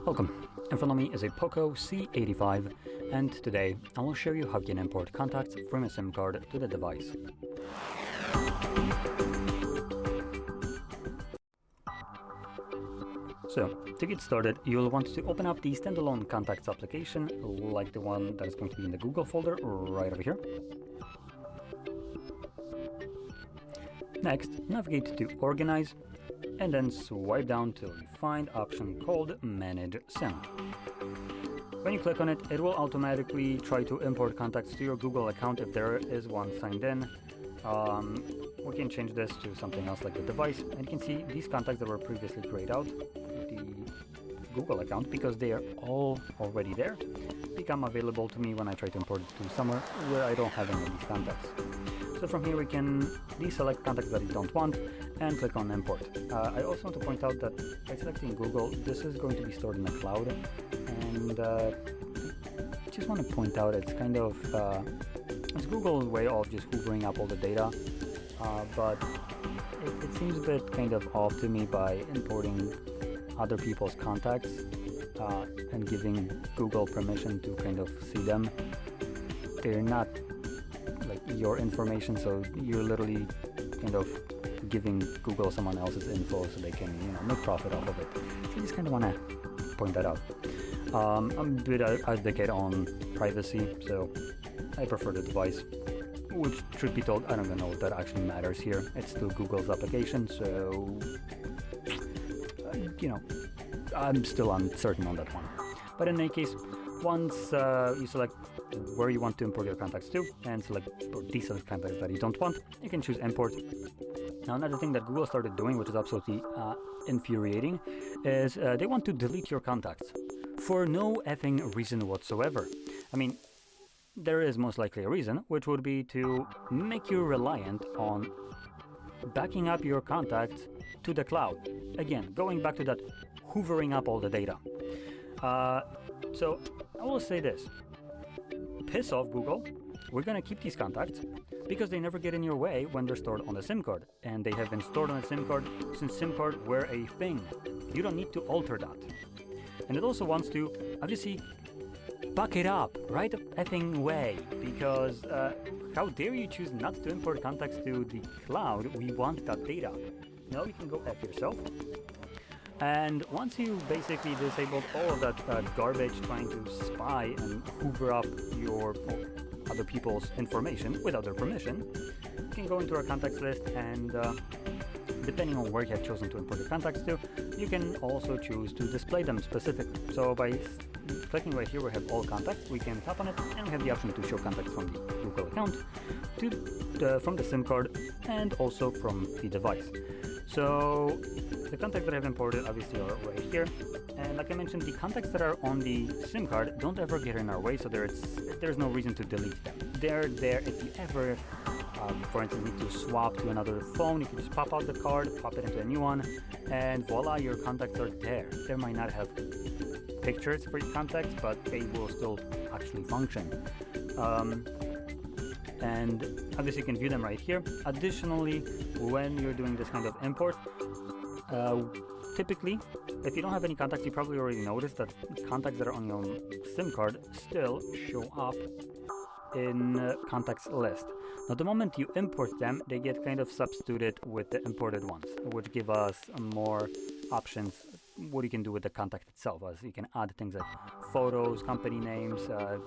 Welcome. In front of me is a POCO C85, and today I will show you how you can import contacts from a SIM card to the device. So, to get started, you'll want to open up the standalone contacts application, like the one that is going to be in the Google folder right over here. Next, navigate to Organize, and then swipe down till you find option called Manage SIM. When you click on it, it will automatically try to import contacts to your Google account if there is one signed in. We can change this to something else like the device, and you can see these contacts that were previously grayed out, the Google account, because they are all already there, become available to me when I try to import it to somewhere where I don't have any of these contacts. So from here we can deselect contacts that you don't want and click on import. I also want to point out that by selecting Google, this is going to be stored in the cloud, and I just want to point out it's kind of it's Google's way of just hoovering up all the data, but it seems a bit kind of off to me by importing other people's contacts and giving Google permission to kind of see them. They're not like your information, so you're literally kind of giving Google someone else's info so they can, make profit off of it. So I just kind of want to point that out. I'm a bit advocate on privacy, so I prefer the device, which, truth be told, I don't even know if that actually matters here. It's still Google's application, so I'm still uncertain on that one. But in any case, once you select where you want to import your contacts to and select or deselect contacts that you don't want, you can choose import. Now, another thing that Google started doing, which is absolutely infuriating, is they want to delete your contacts for no effing reason whatsoever. I mean, there is most likely a reason, which would be to make you reliant on backing up your contacts to the cloud. Again, going back to that hoovering up all the data. So I will say this: piss off, Google. We're gonna keep these contacts because they never get in your way when they're stored on a SIM card, and they have been stored on a SIM card since SIM cards were a thing. You don't need to alter that. And it also wants to obviously buck it up right effing way, because how dare you choose not to import contacts to the cloud? We want that data. No, you can go F yourself. And once you basically disabled all of that garbage trying to spy and hoover up your other people's information without their permission, you can go into our contacts list, and depending on where you have chosen to import your contacts to, you can also choose to display them specifically. So by clicking right here, we have all contacts. We can tap on it, and we have the option to show contacts from the Google account, from the SIM card, and also from the device. So the contacts that I've imported obviously are right here, and like I mentioned, the contacts that are on the SIM card don't ever get in our way, so there's no reason to delete them. They're there if you ever, for instance, need to swap to another phone. You can just pop out the card, pop it into a new one, and voila, your contacts are there. They might not have pictures for your contacts, but they will still actually function. And obviously you can view them right here. Additionally, when you're doing this kind of import, typically, if you don't have any contacts, you probably already noticed that contacts that are on your SIM card still show up in contacts list. Now, the moment you import them, they get kind of substituted with the imported ones, which give us more options what you can do with the contact itself, as you can add things like photos, company names,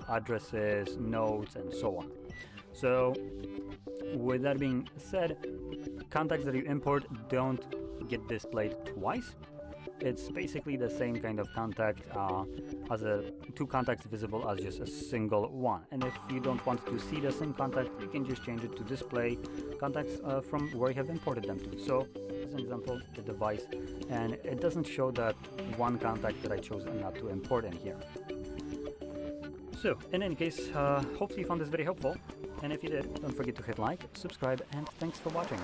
addresses, notes, and so on. So with that being said, contacts that you import don't get displayed twice. It's basically the same kind of contact as two contacts visible as just a single one. And if you don't want to see the same contact, you can just change it to display contacts from where you have imported them to. So as an example, the device, and it doesn't show that one contact that I chose not to import in here. So in any case, hopefully you found this video helpful, and if you did, don't forget to hit like, subscribe, and thanks for watching.